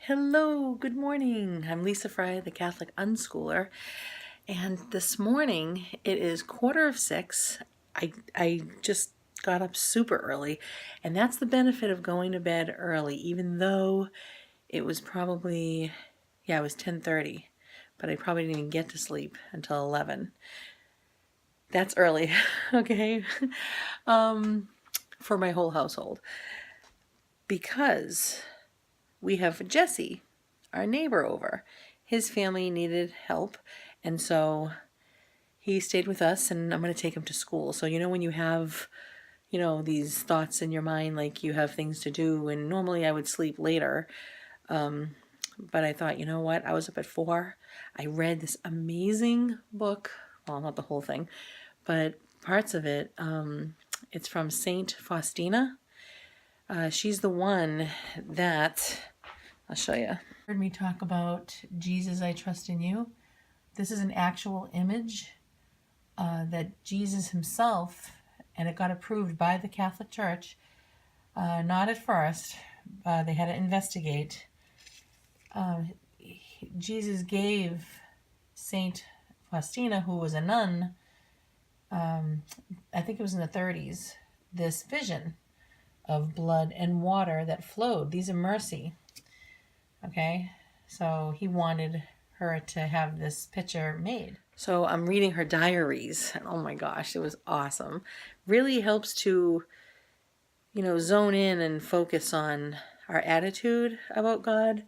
Hello, good morning. I'm Lisa Fry, the Catholic Unschooler, and this morning it is 5:45. I just got up super early, and that's the benefit of going to bed early, even though it was probably, it was 10:30, but I probably didn't even get to sleep until 11. That's early, okay, for my whole household, because we have Jesse, our neighbor, over. His family needed help, and so he stayed with us, and I'm going to take him to school. So when you have, these thoughts in your mind, like you have things to do, and normally I would sleep later, but I thought, you know what, I was up at 4. I read this amazing book, well, not the whole thing, but parts of it. It's from Saint Faustina. She's the one that, I'll show you. Heard me talk about Jesus, I trust in you. This is an actual image that Jesus himself, and it got approved by the Catholic Church, not at first, they had to investigate. Jesus gave Saint Faustina, who was a nun, I think it was in the 30s, this vision of blood and water that flowed. These are mercy. Okay, so he wanted her to have this picture made. So I'm reading her diaries, and oh my gosh, it was awesome. Really helps to, zone in and focus on our attitude about God.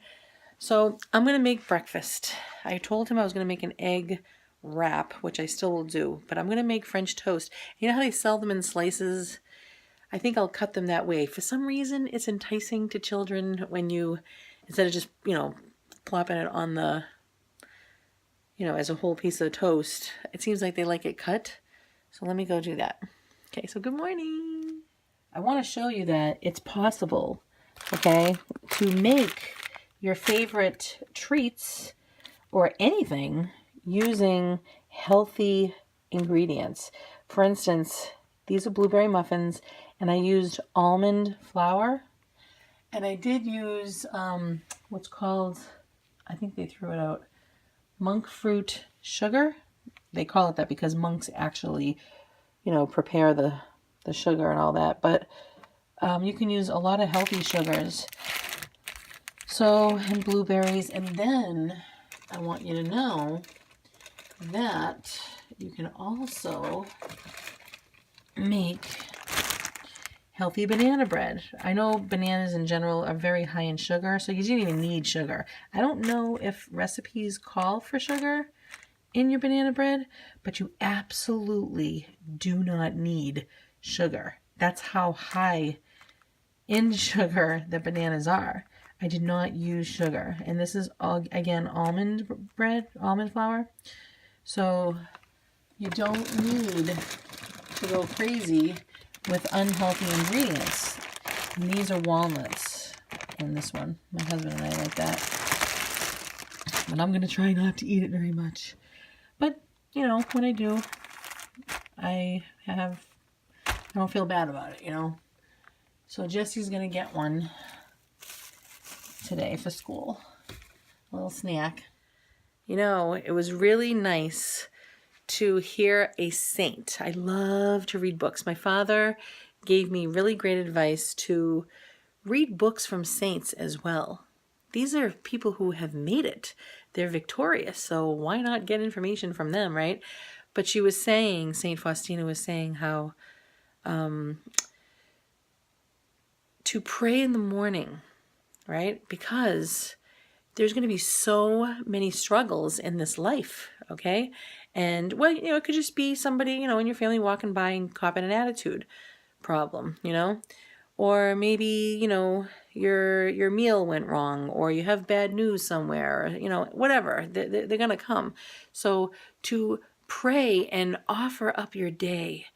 So I'm going to make breakfast. I told him I was going to make an egg wrap, which I still will do, but I'm going to make French toast. You know how they sell them in slices? I think I'll cut them that way. For some reason, it's enticing to children when you, instead of just, plopping it on the, as a whole piece of toast, it seems like they like it cut. So let me go do that. Okay, so good morning. I want to show you that it's possible, okay, to make your favorite treats or anything using healthy ingredients. For instance, these are blueberry muffins, and I used almond flour, and I did use what's called, I think they threw it out, monk fruit sugar. They call it that because monks actually, prepare the sugar and all that, but you can use a lot of healthy sugars. So, and blueberries, and then I want you to know that you can also make healthy banana bread. I know bananas in general are very high in sugar, so you don't even need sugar. I don't know if recipes call for sugar in your banana bread, but you absolutely do not need sugar. That's how high in sugar the bananas are. I did not use sugar, and this is all, again, almond flour. So you don't need to go crazy with unhealthy ingredients. And these are walnuts in this one. My husband and I like that. But I'm going to try not to eat it very much. But, when I do, I don't feel bad about it, So Jesse's going to get one today for school. A little snack. It was really nice to hear a saint. I love to read books. My father gave me really great advice to read books from saints as well. These are people who have made it. They're victorious, so why not get information from them, right? But she was saying, Saint Faustina was saying how to pray in the morning, right? Because there's going to be so many struggles in this life, okay? And, well, it could just be somebody, in your family walking by and copping an attitude problem, Or maybe, your meal went wrong, or you have bad news somewhere, whatever. They're going to come. So to pray and offer up your day,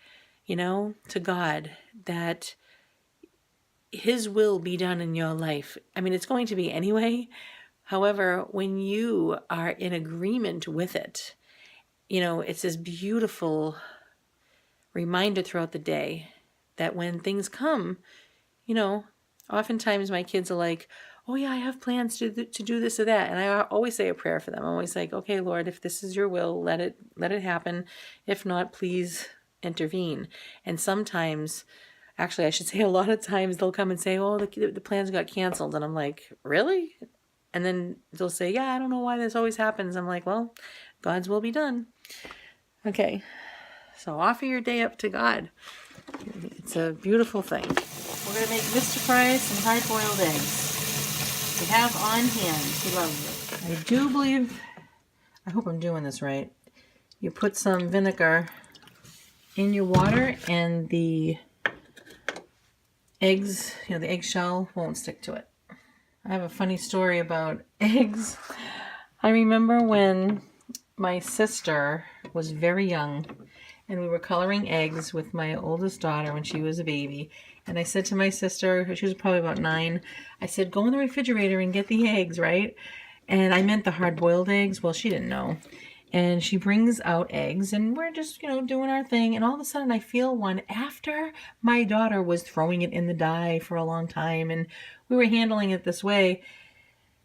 to God, that His will be done in your life. I mean, it's going to be anyway. However, when you are in agreement with it, it's this beautiful reminder throughout the day that when things come, oftentimes my kids are like, oh yeah, I have plans to do this or that. And I always say a prayer for them. I'm always like, okay, Lord, if this is your will, let it happen. If not, please intervene. And sometimes, actually, I should say a lot of times they'll come and say, oh, the plans got canceled. And I'm like, really? And then they'll say, yeah, I don't know why this always happens. I'm like, well, God's will be done. Okay, so offer your day up to God. It's a beautiful thing. We're going to make Mr. Fry some hard-boiled eggs. We have on hand. He loves it. I do believe, I hope I'm doing this right. You put some vinegar in your water and the eggs, the eggshell won't stick to it. I have a funny story about eggs. I remember when my sister was very young and we were coloring eggs with my oldest daughter when she was a baby. And I said to my sister, she was probably about 9, I said, go in the refrigerator and get the eggs, right? And I meant the hard-boiled eggs. Well, she didn't know. And she brings out eggs and we're just, doing our thing. And all of a sudden I feel one after my daughter was throwing it in the dye for a long time and we were handling it this way.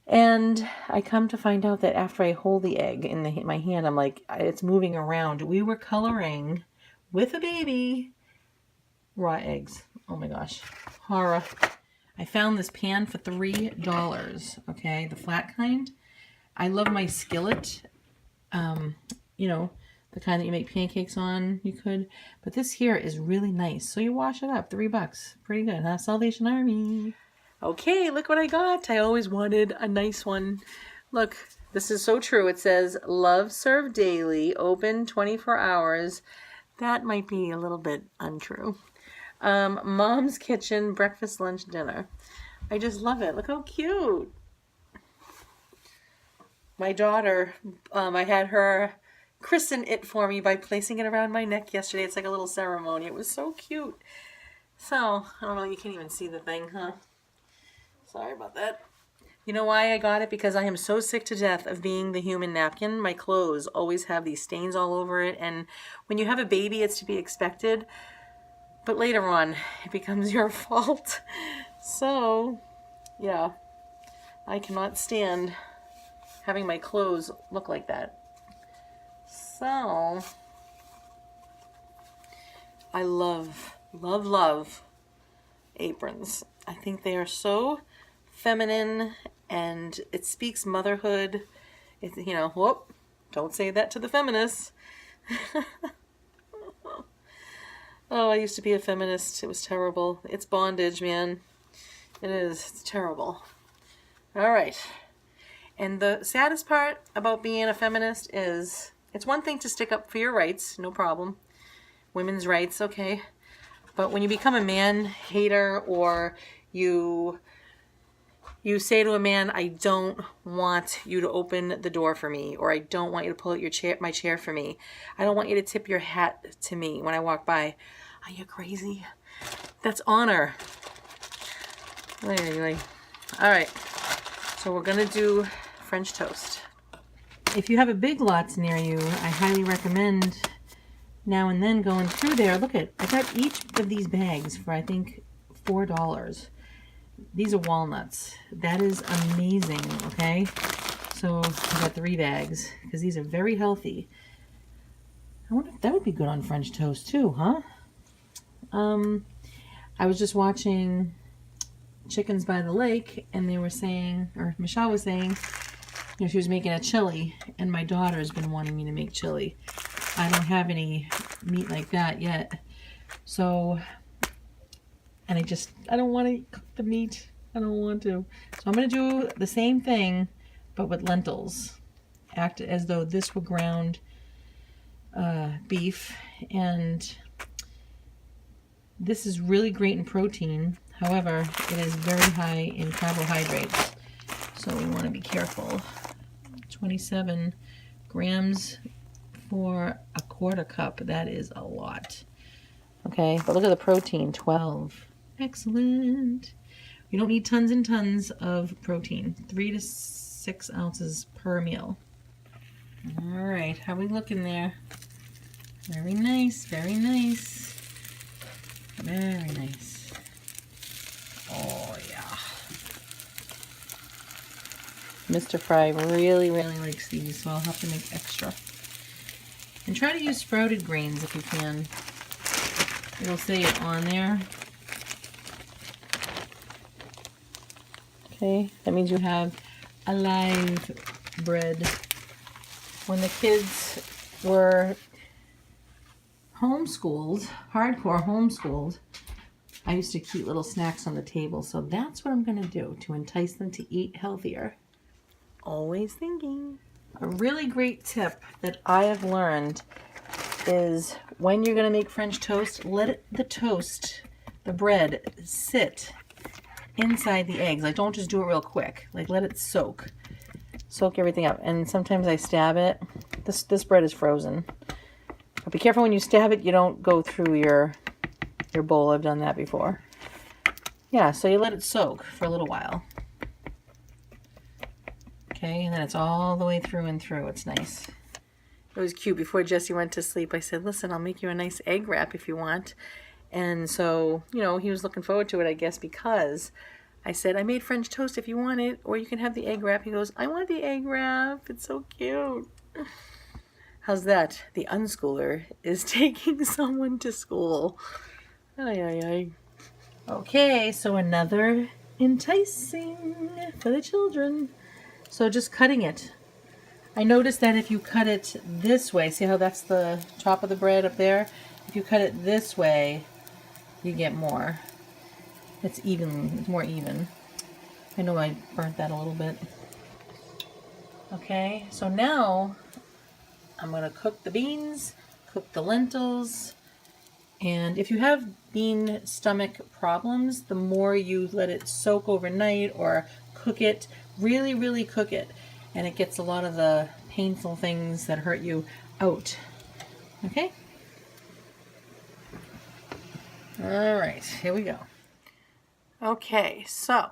And I come to find out that after I hold the egg in my hand, I'm like, it's moving around. We were coloring with a baby raw eggs. Oh my gosh. Horror. I found this pan for $3. Okay, the flat kind. I love my skillet. The kind that you make pancakes on, you could. But this here is really nice. So you wash it up, $3. Pretty good, huh? Salvation Army. Okay, look what I got. I always wanted a nice one. Look, this is so true. It says, love served daily, open 24 hours. That might be a little bit untrue. Mom's kitchen, breakfast, lunch, dinner. I just love it. Look how cute. My daughter, I had her christen it for me by placing it around my neck yesterday. It's like a little ceremony. It was so cute. So, I don't know, you can't even see the thing, huh? Sorry about that. You know why I got it? Because I am so sick to death of being the human napkin. My clothes always have these stains all over it. And when you have a baby, it's to be expected. But later on, it becomes your fault. So, yeah, I cannot stand having my clothes look like that. So, I love aprons. I think they are so feminine and it speaks motherhood. It's, whoop, don't say that to the feminists. Oh, I used to be a feminist. It was terrible. It's bondage, man. It is. It's terrible. All right. And the saddest part about being a feminist is it's one thing to stick up for your rights, no problem. Women's rights, okay. But when you become a man hater or you say to a man, I don't want you to open the door for me, or I don't want you to pull out my chair for me. I don't want you to tip your hat to me when I walk by. Are you crazy? That's honor. Anyway. All right. So we're going to do French toast. If you have a Big Lots near you, I highly recommend now and then going through there. Look I got each of these bags for I think $4. These are walnuts. That is amazing, okay? So I got 3 bags because these are very healthy. I wonder if that would be good on French toast too, huh? I was just watching Chickens by the Lake and they were saying, or Michelle was saying, she was making a chili and my daughter's been wanting me to make chili. I don't have any meat like that yet. So, and I don't want to cook the meat. I don't want to. So I'm going to do the same thing, but with lentils. Act as though this were ground beef. And this is really great in protein. However, it is very high in carbohydrates. So we want to be careful. 27 grams for a quarter cup. That is a lot. Okay, but look at the protein, 12. Excellent. You don't need tons and tons of protein. 3 to 6 ounces per meal. All right, how are we looking there? Very nice, very nice. Very nice. Oh, yeah. Mr. Fry really, really likes these, so I'll have to make extra. And try to use sprouted grains if you can. It'll say it on there. Okay, that means you have alive bread. When the kids were homeschooled, hardcore homeschooled, I used to keep little snacks on the table. So that's what I'm going to do to entice them to eat healthier. Always thinking. A really great tip that I have learned is when you're going to make French toast, let the bread sit inside the eggs. Like, don't just do it real quick. Like, let it soak everything up. And sometimes I stab it. This bread is frozen. But be careful when you stab it, you don't go through your bowl. I've done that before. Yeah, so you let it soak for a little while. Okay, and then it's all the way through and through. It's nice. It was cute. Before Jesse went to sleep, I said, listen, I'll make you a nice egg wrap if you want. And so, you know, he was looking forward to it, I guess, because I said, I made French toast if you want it, or you can have the egg wrap. He goes, I want the egg wrap. It's so cute. How's that? The unschooler is taking someone to school. Ay, ay, ay. Okay, so another enticing for the children. So just cutting it. I noticed that if you cut it this way, see how that's the top of the bread up there? If you cut it this way, you get more. It's even, it's more even. I know I burnt that a little bit. Okay, so now I'm going to cook the beans, cook the lentils, and if you have bean stomach problems, the more you let it soak overnight or cook it, really, really cook it, and it gets a lot of the painful things that hurt you out. Okay? All right, here we go. Okay, so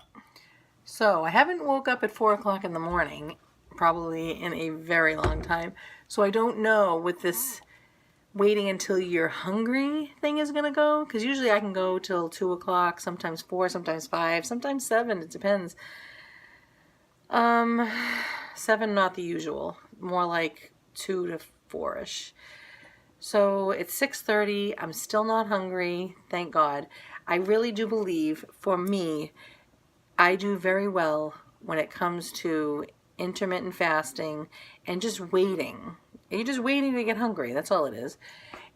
I haven't woke up at 4 o'clock in the morning, probably in a very long time, so I don't know with this waiting until you're hungry thing is going to go, because usually I can go till 2 o'clock, sometimes 4, sometimes 5, sometimes 7, it depends. 7, not the usual, more like 2 to 4-ish. So it's 6:30, I'm still not hungry, thank God. I really do believe, for me, I do very well when it comes to intermittent fasting and just waiting. You're just waiting to get hungry, that's all it is.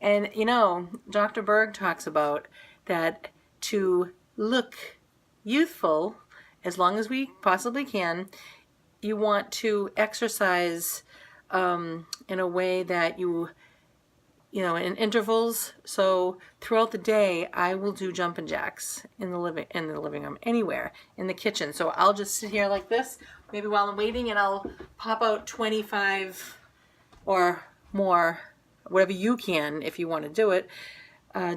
And you know, Dr. Berg talks about that to look youthful, as long as we possibly can, you want to exercise in a way that you know, in intervals. So throughout the day, I will do jumping jacks in the living room, anywhere, in the kitchen. So I'll just sit here like this, maybe while I'm waiting, and I'll pop out 25 or more, whatever you can if you want to do it,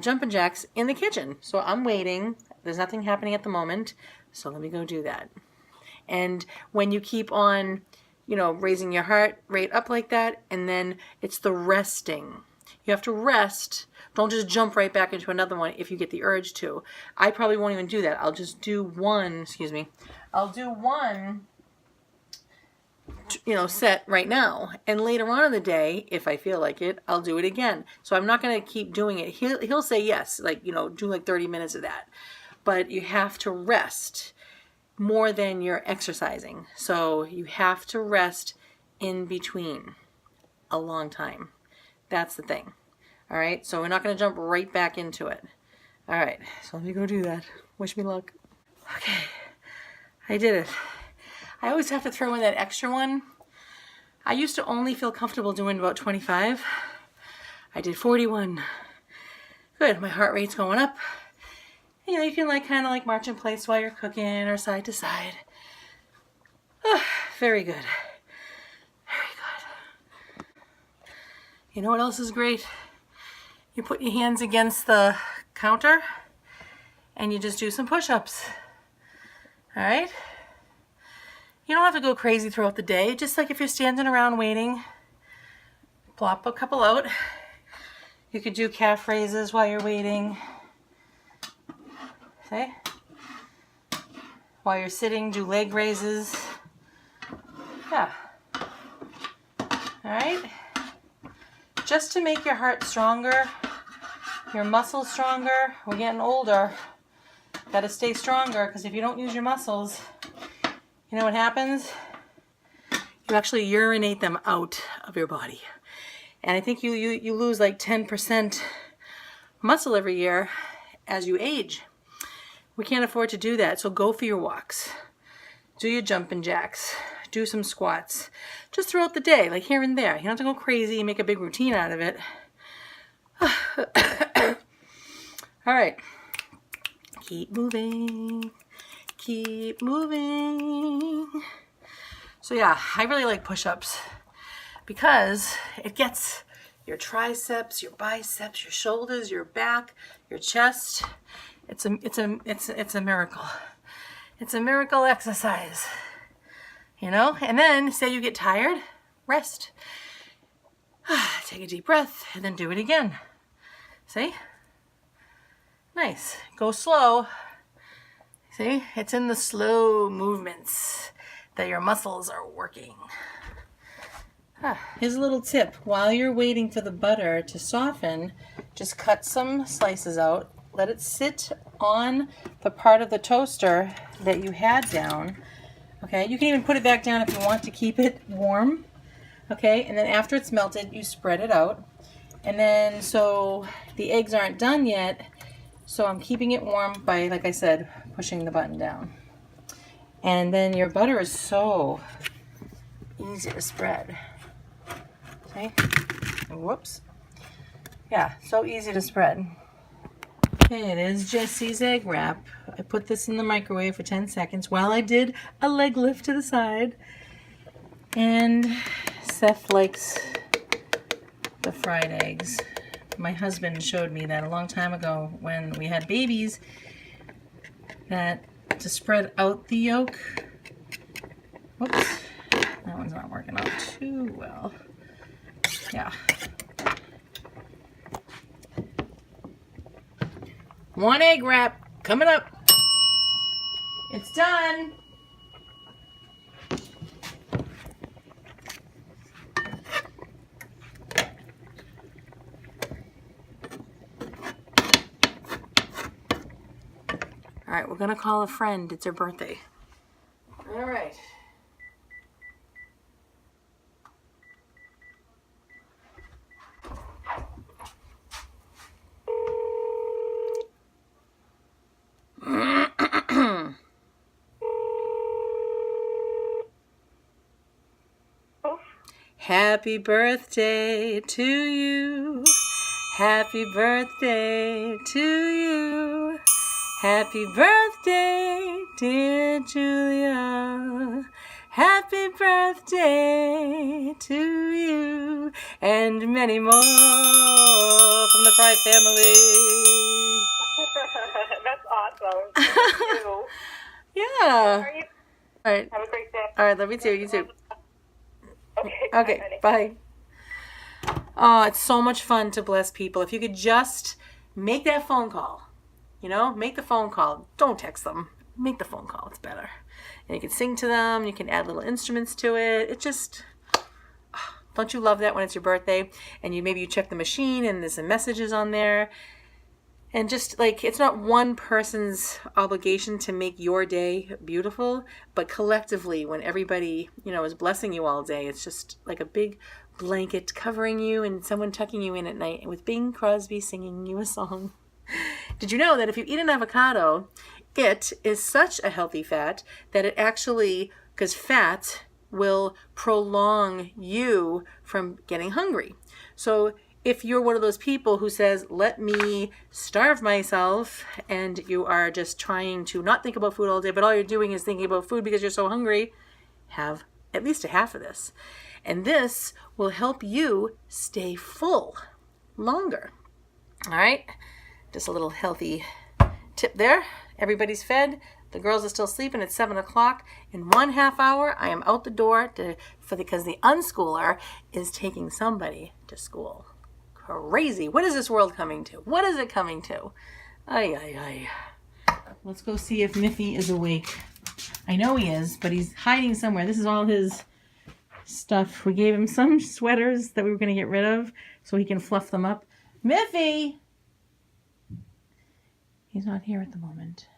jumping jacks in the kitchen. So I'm waiting. There's nothing happening at the moment, so let me go do that. And when you keep on, you know, raising your heart rate up like that, and then it's the resting. You have to rest. Don't just jump right back into another one if you get the urge to. I probably won't even do that. I'll just do one, I'll do one, you know, set right now. And later on in the day, if I feel like it, I'll do it again. So I'm not going to keep doing it. He'll say yes, like, you know, do like 30 minutes of that. But you have to rest more than you're exercising. So you have to rest in between a long time. That's the thing. All right, so we're not going to jump right back into it. All right, so let me go do that. Wish me luck. Okay, I did it. I always have to throw in that extra one. I used to only feel comfortable doing about 25. I did 41. Good, my heart rate's going up. You know, you can like kind of like march in place while you're cooking or side to side. Oh, very good. You know what else is great? You put your hands against the counter and you just do some push-ups. All right? You don't have to go crazy throughout the day. Just like if you're standing around waiting, plop a couple out. You could do calf raises while you're waiting. Okay? While you're sitting, do leg raises. Yeah. All right. Just to make your heart stronger, your muscles stronger. We're getting older. Got to stay stronger, because if you don't use your muscles, you know what happens? You actually urinate them out of your body. And I think you lose like 10% muscle every year as you age. We can't afford to do that, so go for your walks. Do your jumping jacks. Do some squats. Just throughout the day, like here and there. You don't have to go crazy and make a big routine out of it. All right. Keep moving. Keep moving. So yeah, I really like push-ups because it gets your triceps, your biceps, your shoulders, your back, your chest. It's a miracle. It's a miracle exercise. You know? And then say you get tired, rest. Take a deep breath and then do it again. See? Nice. Go slow. See? It's in the slow movements that your muscles are working. Here's a little tip. While you're waiting for the butter to soften, just cut some slices out. Let it sit on the part of the toaster that you had down. Okay, you can even put it back down if you want to keep it warm. Okay, and then after it's melted, you spread it out. And then, so the eggs aren't done yet, so I'm keeping it warm by, like I said, pushing the button down. And then your butter is so easy to spread. Okay, whoops. Yeah, so easy to spread. Okay, it is Jesse's egg wrap. I put this in the microwave for 10 seconds while I did a leg lift to the side. And Seth likes the fried eggs. My husband showed me that a long time ago when we had babies, that to spread out the yolk. Whoops, that one's not working out too well. Yeah. One egg wrap coming up. It's done. All right, we're gonna call a friend. It's her birthday. All right. Happy birthday to you. Happy birthday to you. Happy birthday, dear Julia. Happy birthday to you. And many more from the Fry family. That's awesome. Thank you. Yeah. How are you? All right. Have a great day. All right, love you too. You too. Okay. Okay, bye. Oh, it's so much fun to bless people. If you could just make that phone call, you know, make the phone call. Don't text them. Make the phone call. It's better. And you can sing to them. You can add little instruments to it. It just, don't you love that when it's your birthday and maybe you check the machine and there's some messages on there. And just like, it's not one person's obligation to make your day beautiful, but collectively, when everybody, you know, is blessing you all day, it's just like a big blanket covering you and someone tucking you in at night with Bing Crosby singing you a song. Did you know that if you eat an avocado, it is such a healthy fat that it actually, because fat will prolong you from getting hungry. So if you're one of those people who says, let me starve myself, and you are just trying to not think about food all day, but all you're doing is thinking about food because you're so hungry, have at least a half of this. And this will help you stay full longer. All right? Just a little healthy tip there. Everybody's fed. The girls are still sleeping. It's 7 o'clock. In 1/2 hour, I am out the door because the unschooler is taking somebody to school. Crazy. What is this world coming to? What is it coming to? Ay, ay, ay. Let's go see if Miffy is awake. I know he is, but he's hiding somewhere. This is all his stuff. We gave him some sweaters that we were going to get rid of so he can fluff them up. Miffy! He's not here at the moment.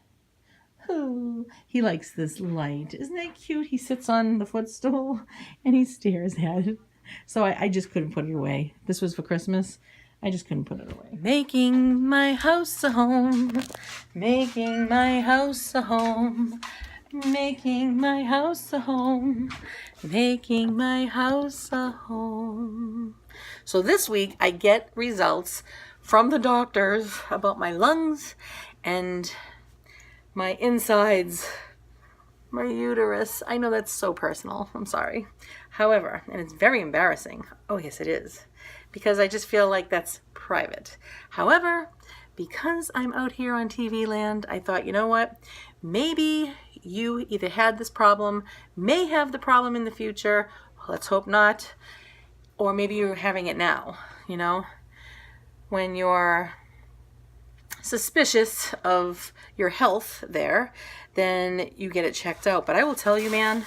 Ooh, he likes this light. Isn't that cute? He sits on the footstool and he stares at it. So I just couldn't put it away. This was for Christmas. I just couldn't put it away. Making my house a home. Making my house a home. Making my house a home. Making my house a home. So this week I get results from the doctors about my lungs and my insides, my uterus. I know that's so personal. I'm sorry. However, and it's very embarrassing. Oh, yes, it is. Because I just feel like that's private. However, because I'm out here on TV land, I thought, you know what? Maybe you either had this problem, may have the problem in the future. Let's hope not. Or maybe you're having it now, you know? When you're suspicious of your health there, then you get it checked out. But I will tell you, man,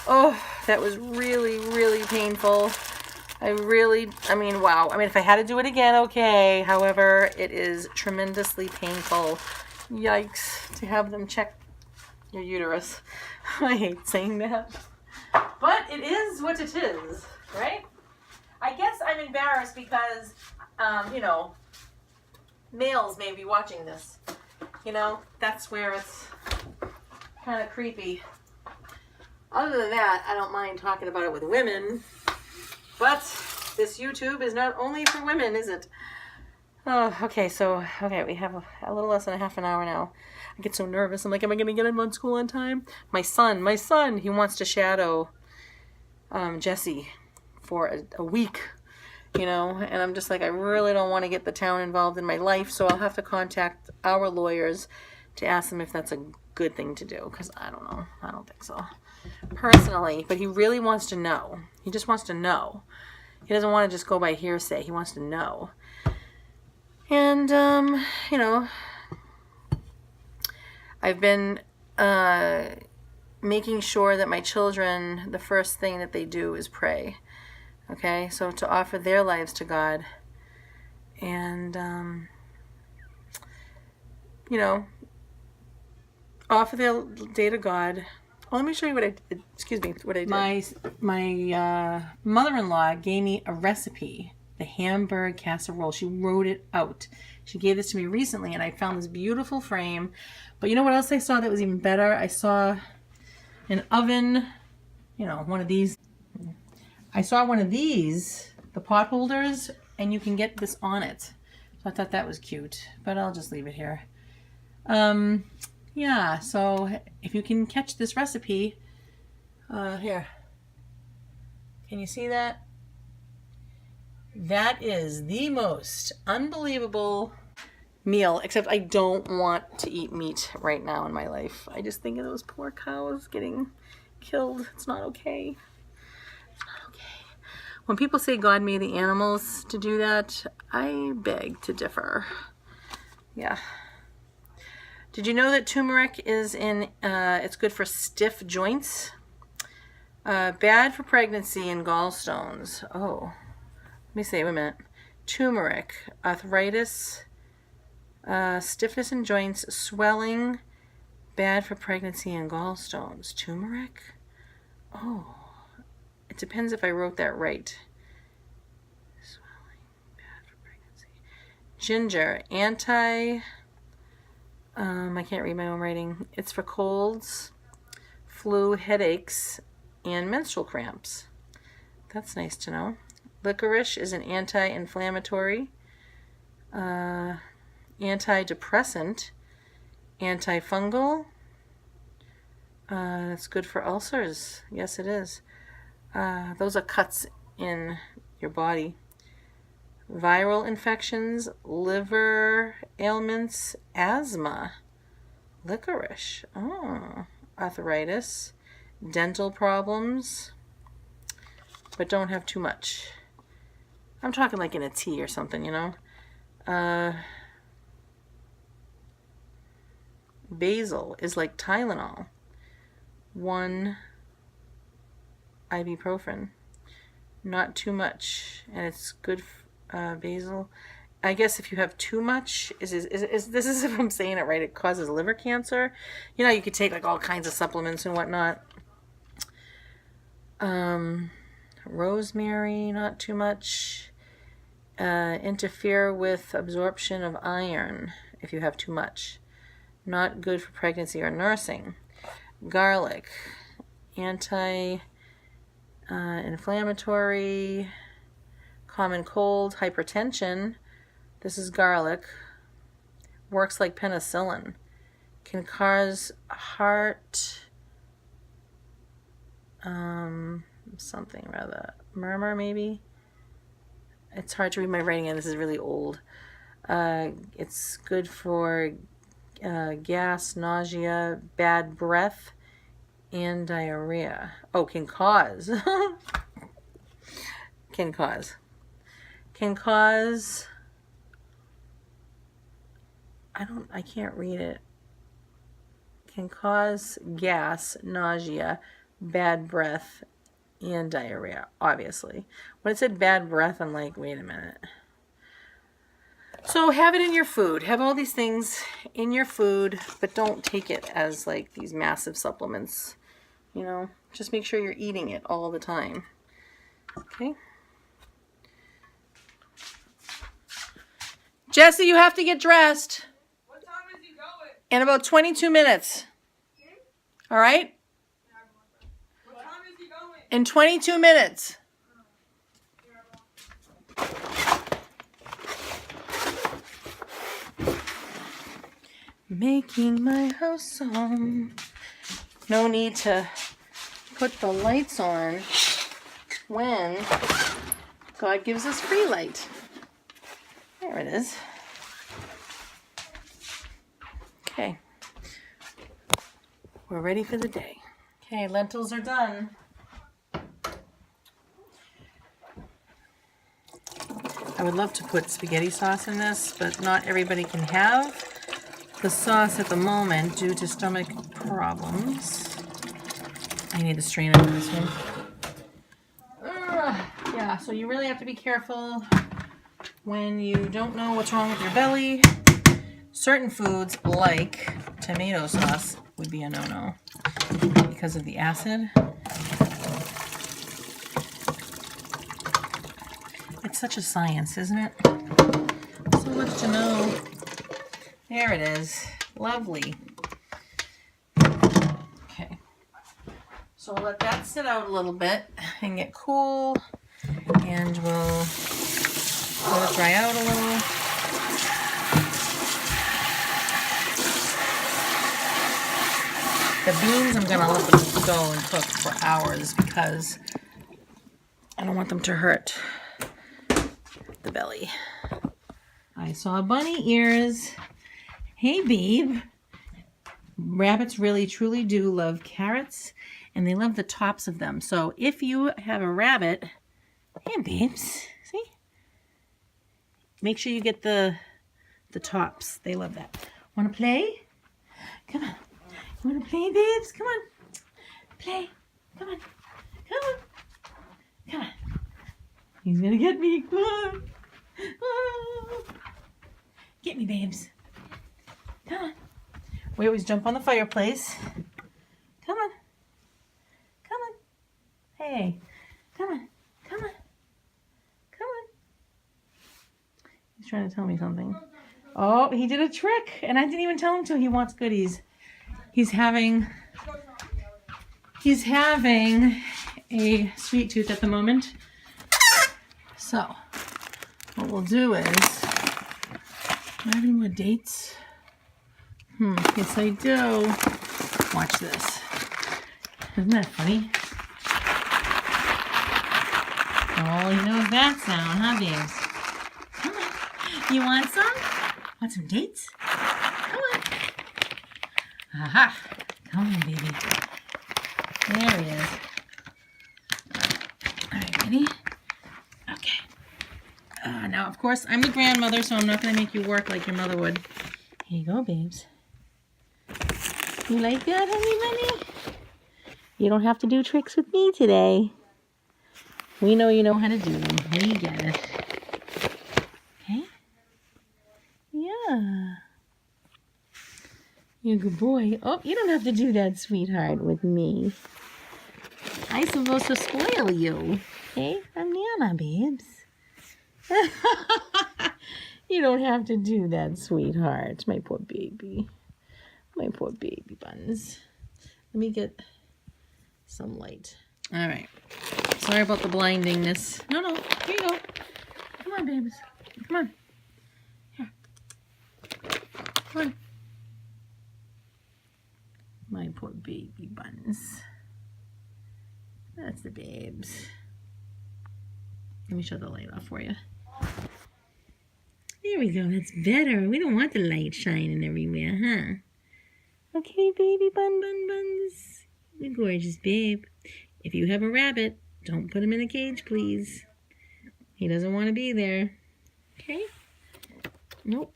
oh, that was really, really painful. I mean, wow. I mean, if I had to do it again, okay. However, it is tremendously painful. Yikes, to have them check your uterus. I hate saying that. But it is what it is, right? I guess I'm embarrassed because, you know, males may be watching this. You know, that's where it's kind of creepy. Other than that, I don't mind talking about it with women. But this YouTube is not only for women, is it? Oh, okay, so, we have a little less than a half an hour now. I get so nervous. I'm like, am I going to get him on school on time? My son, he wants to shadow Jesse for a week, you know, and I'm just like, I really don't want to get the town involved in my life, so I'll have to contact our lawyers to ask them if that's a good thing to do, because I don't know. I don't think so. Personally, but he really wants to know. He just wants to know. He doesn't want to just go by hearsay. He wants to know. And, you know, I've been making sure that my children, the first thing that they do is pray. Okay? So to offer their lives to God. And, you know, offer their day to God. Well, let me show you what I did. Excuse me, what I did. My mother-in-law gave me a recipe, the Hamburg casserole. She wrote it out. She gave this to me recently, and I found this beautiful frame. But you know what else I saw that was even better? I saw an oven, you know, one of these. I saw one of these, the pot holders, and you can get this on it. So I thought that was cute, but I'll just leave it here. Yeah, so if you can catch this recipe, here. Can you see that? That is the most unbelievable meal, except I don't want to eat meat right now in my life. I just think of those poor cows getting killed. It's not okay. It's not okay. When people say God made the animals to do that, I beg to differ. Yeah. Did you know that turmeric is it's good for stiff joints? Bad for pregnancy and gallstones. Oh, let me say, wait a minute. Turmeric, arthritis, stiffness in joints, swelling, bad for pregnancy and gallstones. Turmeric? Oh, it depends if I wrote that right. Swelling, bad for pregnancy. Ginger, I can't read my own writing. It's for colds, flu, headaches, and menstrual cramps. That's nice to know. Licorice is an anti-inflammatory, antidepressant, antifungal. It's good for ulcers. Yes, it is. Those are cuts in your body. Viral infections, liver ailments, asthma, licorice, arthritis, dental problems, but don't have too much. I'm talking like in a tea or something, you know. Basil is like Tylenol. 1 ibuprofen. Not too much, and it's good basil. I guess if you have too much, this is if I'm saying it right, it causes liver cancer. You know, you could take like all kinds of supplements and whatnot. Rosemary, not too much. Interfere with absorption of iron if you have too much. Not good for pregnancy or nursing. Garlic, anti-inflammatory, common cold, hypertension. This is garlic. Works like penicillin. Can cause heart, something rather, murmur maybe. It's hard to read my writing, and this is really old. It's good for gas, nausea, bad breath, and diarrhea. Oh, can cause. Can cause. I can't read it. Can cause gas, nausea, bad breath, and diarrhea, obviously. When it said bad breath, I'm like, wait a minute. So have it in your food. Have all these things in your food, but don't take it as like these massive supplements. You know, just make sure you're eating it all the time. Okay? Jesse, you have to get dressed. What time is he going? In about 22 minutes. All right? What time is he going? In 22 minutes. Making my house home. No need to put the lights on when God gives us free light. There it is. Okay. We're ready for the day. Okay, lentils are done. I would love to put spaghetti sauce in this, but not everybody can have the sauce at the moment due to stomach problems. I need to strain out this one. Yeah, so you really have to be careful when you don't know what's wrong with your belly. Certain foods like tomato sauce would be a no-no because of the acid. It's such a science, isn't it? So much to know. There it is. Lovely. Okay. So we'll let that sit out a little bit and get cool. And we'll let it dry out a little. The beans, I'm going to let them go and cook for hours because I don't want them to hurt the belly. I saw bunny ears. Hey, babe. Rabbits really, truly do love carrots, and they love the tops of them. So if you have a rabbit, hey, babes, see? Make sure you get the tops. They love that. Want to play? Come on. You want to play, babes? Come on. Play. Come on. Come on. Come on. He's going to get me. Come on. Oh. Get me, babes. Come on. We always jump on the fireplace. Come on. Come on. Hey. Come on. Come on. Come on. He's trying to tell me something. Oh, he did a trick, and I didn't even tell him to. He wants goodies. He's having a sweet tooth at the moment. So, what we'll do is, do I have any more dates? Yes, I do. Watch this. Isn't that funny? Oh, he knows that sound, huh, babes? Come on. You want some? Want some dates? Come on. Aha. Come on, baby. There he is. All right, ready? Okay. Now, of course, I'm the grandmother, so I'm not going to make you work like your mother would. Here you go, babes. You like that, honey bunny? You don't have to do tricks with me today. We know you know how to do them. We get it. Okay? Yeah. You're a good boy. Oh, you don't have to do that, sweetheart, with me. I'm supposed to spoil you. Okay? I'm Nana, babes. You don't have to do that, sweetheart. My poor baby. My poor baby buns. Let me get some light. All right. Sorry about the blindingness. No, here you go. Come on, babies. Come on. Here. Come on. My poor baby buns. That's the babes. Let me shut the light off for you. There we go. That's better. We don't want the light shining everywhere, huh? Okay, baby buns. You're gorgeous, babe. If you have a rabbit, don't put him in a cage, please. He doesn't want to be there. Okay? Nope.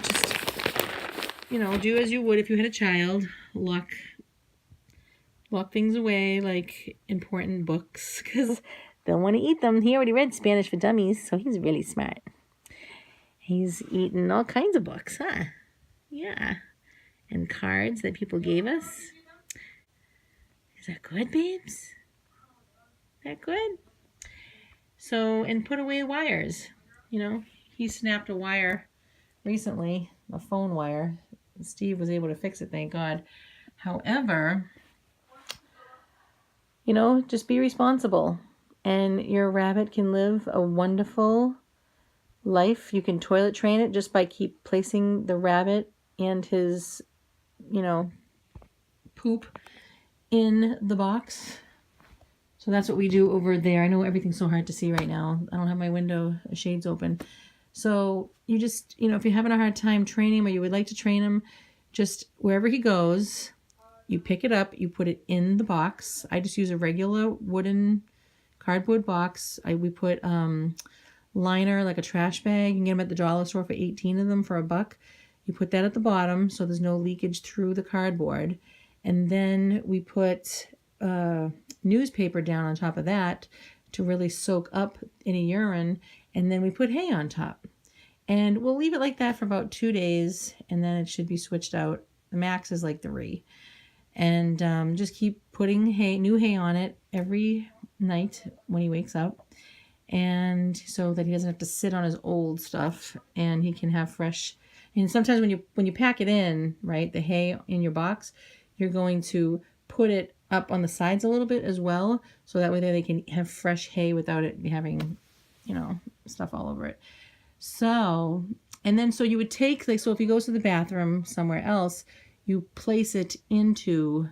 Just, do as you would if you had a child. Lock things away like important books because they'll want to eat them. He already read Spanish for Dummies, so he's really smart. He's eaten all kinds of books, huh? Yeah. And cards that people gave us. Is that good, babes? Is that good? So, and put away wires. He snapped a wire recently, a phone wire. Steve was able to fix it, thank God. However, just be responsible. And your rabbit can live a wonderful life. You can toilet train it just by keep placing the rabbit and his, poop in the box. So that's what we do over there. I know everything's so hard to see right now. I don't have my window shades open. So you just, if you're having a hard time training him or you would like to train him, just wherever he goes, you pick it up, you put it in the box. I just use a regular wooden cardboard box. We put liner, like a trash bag. You can get them at the dollar store for 18 of them for $1. You put that at the bottom so there's no leakage through the cardboard. And then we put newspaper down on top of that to really soak up any urine. And then we put hay on top. And we'll leave it like that for about 2 days. And then it should be switched out. The max is like 3. And just keep putting new hay on it every night when he wakes up. And so that he doesn't have to sit on his old stuff and he can have fresh. And sometimes when you pack it in, right, the hay in your box, you're going to put it up on the sides a little bit as well. So that way they can have fresh hay without it having, stuff all over it. So, and then so you would take, so if he goes to the bathroom somewhere else, you place it into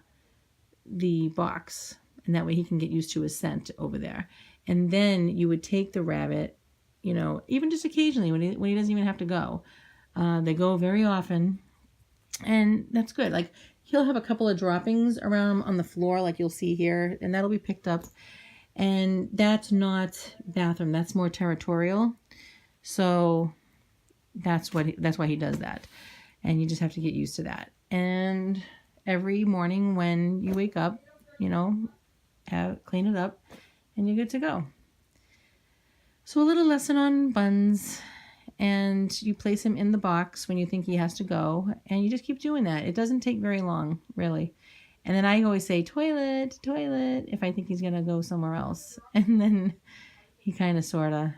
the box. And that way he can get used to his scent over there. And then you would take the rabbit, even just occasionally when he doesn't even have to go. They go very often. And that's good. Like he'll have a couple of droppings around on the floor like you'll see here. And that'll be picked up. And that's not bathroom. That's more territorial. So that's why he does that. And you just have to get used to that. And every morning when you wake up, clean it up. And you're good to go. So a little lesson on buns. And you place him in the box when you think he has to go. And you just keep doing that. It doesn't take very long, really. And then I always say, toilet, if I think he's going to go somewhere else. And then he kind of sort of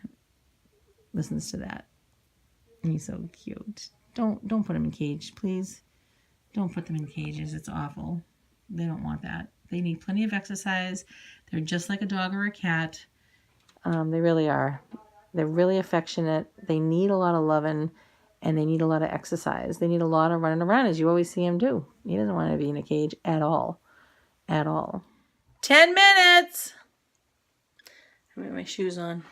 listens to that. And he's so cute. Don't put him in cage, please. Don't put them in cages. It's awful. They don't want that. They need plenty of exercise. They're just like a dog or a cat. They really are. They're really affectionate. They need a lot of loving, and they need a lot of exercise. They need a lot of running around, as you always see him do. He doesn't want to be in a cage at all. At all. 10 minutes! I put my shoes on.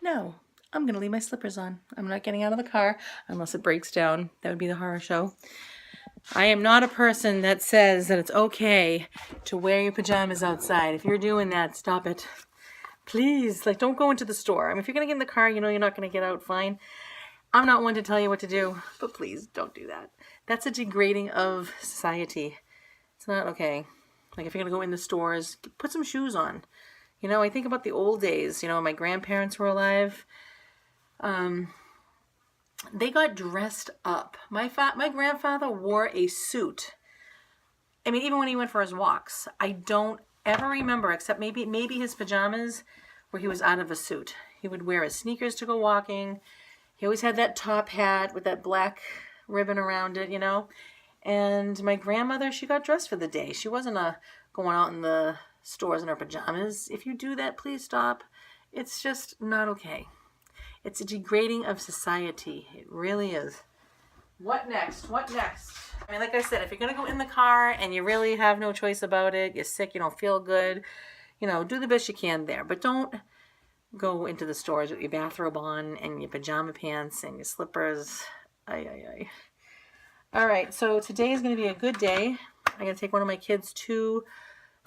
No, I'm going to leave my slippers on. I'm not getting out of the car unless it breaks down. That would be the horror show. I am not a person that says that it's okay to wear your pajamas outside. If you're doing that, stop it. Please, don't go into the store. I mean, if you're going to get in the car, you're not going to get out, fine. I'm not one to tell you what to do, but please don't do that. That's a degrading of society. It's not okay. If you're going to go in the stores, put some shoes on. You know, I think about the old days, you know, when my grandparents were alive. They got dressed up. My grandfather wore a suit. I mean, even when he went for his walks, I don't ever remember, except maybe his pajamas, where he was out of a suit. He would wear his sneakers to go walking. He always had that top hat with that black ribbon around it, you know. And my grandmother, she got dressed for the day. She wasn't going out in the stores in her pajamas. If you do that, please stop. It's just not okay. It's a degrading of society. It really is. What next? What next? I mean, like I said, if you're going to go in the car and you really have no choice about it, you're sick, you don't feel good, you know, do the best you can there. But don't go into the stores with your bathrobe on and your pajama pants and your slippers. Ay. All right, so today is going to be a good day. I'm going to take one of my kids to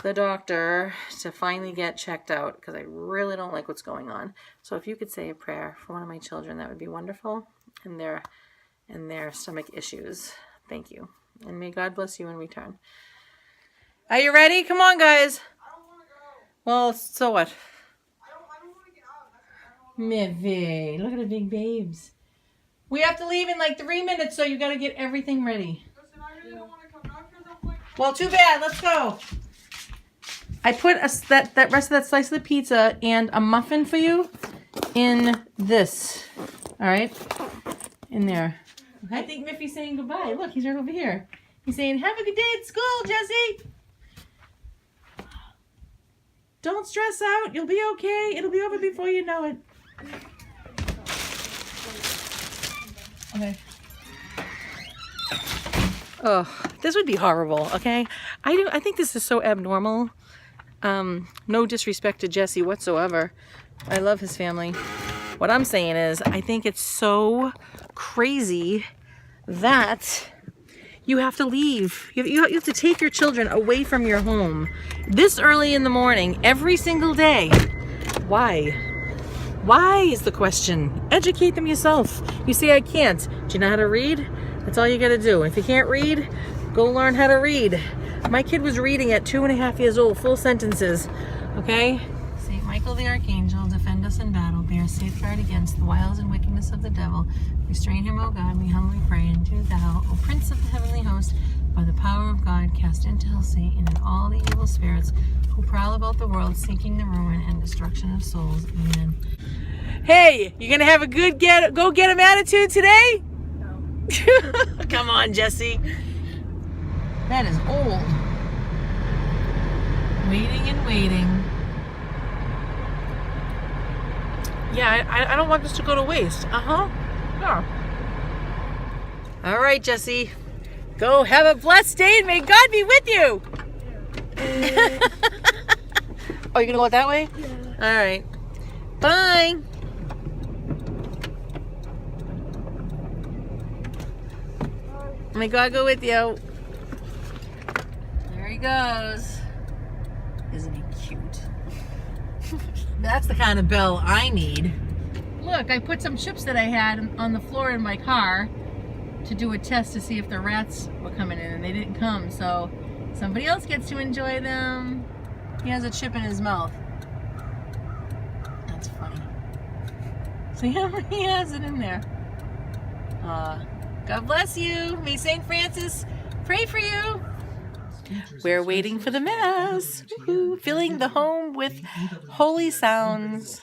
the doctor to finally get checked out because I really don't like what's going on. So if you could say a prayer for one of my children, that would be wonderful. And their stomach issues. Thank you. And may God bless you in return. Are you ready? Come on, guys. I don't want to go. Well, so what? I don't want to get out. I don't wanna- Mivy, look at the big babes. We have to leave in like 3 minutes, so you got to get everything ready. Listen, I really don't want to come out because I'm like, Well, too bad. Let's go. I put that rest of that slice of the pizza and a muffin for you in this. All right? In there. I think Miffy's saying goodbye. Look, he's right over here. He's saying, have a good day at school, Jesse. Don't stress out. You'll be okay. It'll be over before you know it. Okay. Oh, this would be horrible, okay? I think this is so abnormal. No disrespect to Jesse whatsoever. I love his family. What I'm saying is, I think it's so crazy that you have to leave. You have to take your children away from your home this early in the morning, every single day. Why? Why is the question. Educate them yourself. You say I can't. Do you know how to read? That's all you gotta do. If you can't read, go learn how to read. My kid was reading at 2.5 years old, full sentences. Okay? Saint Michael the Archangel, defend us in battle, bear safeguard against the wiles and wickedness of the devil. Restrain him, O God, we humbly pray, and do thou, O Prince of the heavenly host, by the power of God, cast into hell Satan and all the evil spirits who prowl about the world, seeking the ruin and destruction of souls. Amen. Hey, you gonna have a good go get him attitude today? No. Come on, Jesse. That is old. Waiting and waiting. Yeah, I don't want this to go to waste. Yeah. All right, Jesse. Go have a blessed day and may God be with you. Oh, you're gonna go that way? Yeah. All right. Bye. May God go with you. There he goes. Isn't he cute? That's the kind of bell I need. Look, I put some chips that I had on the floor in my car to do a test to see if the rats were coming in, and they didn't come, so somebody else gets to enjoy them. He has a chip in his mouth. That's funny. So yeah, he has it in there. God bless you. May St. Francis pray for you. We're waiting for the Mass. Woo-hoo. Filling the home with holy sounds.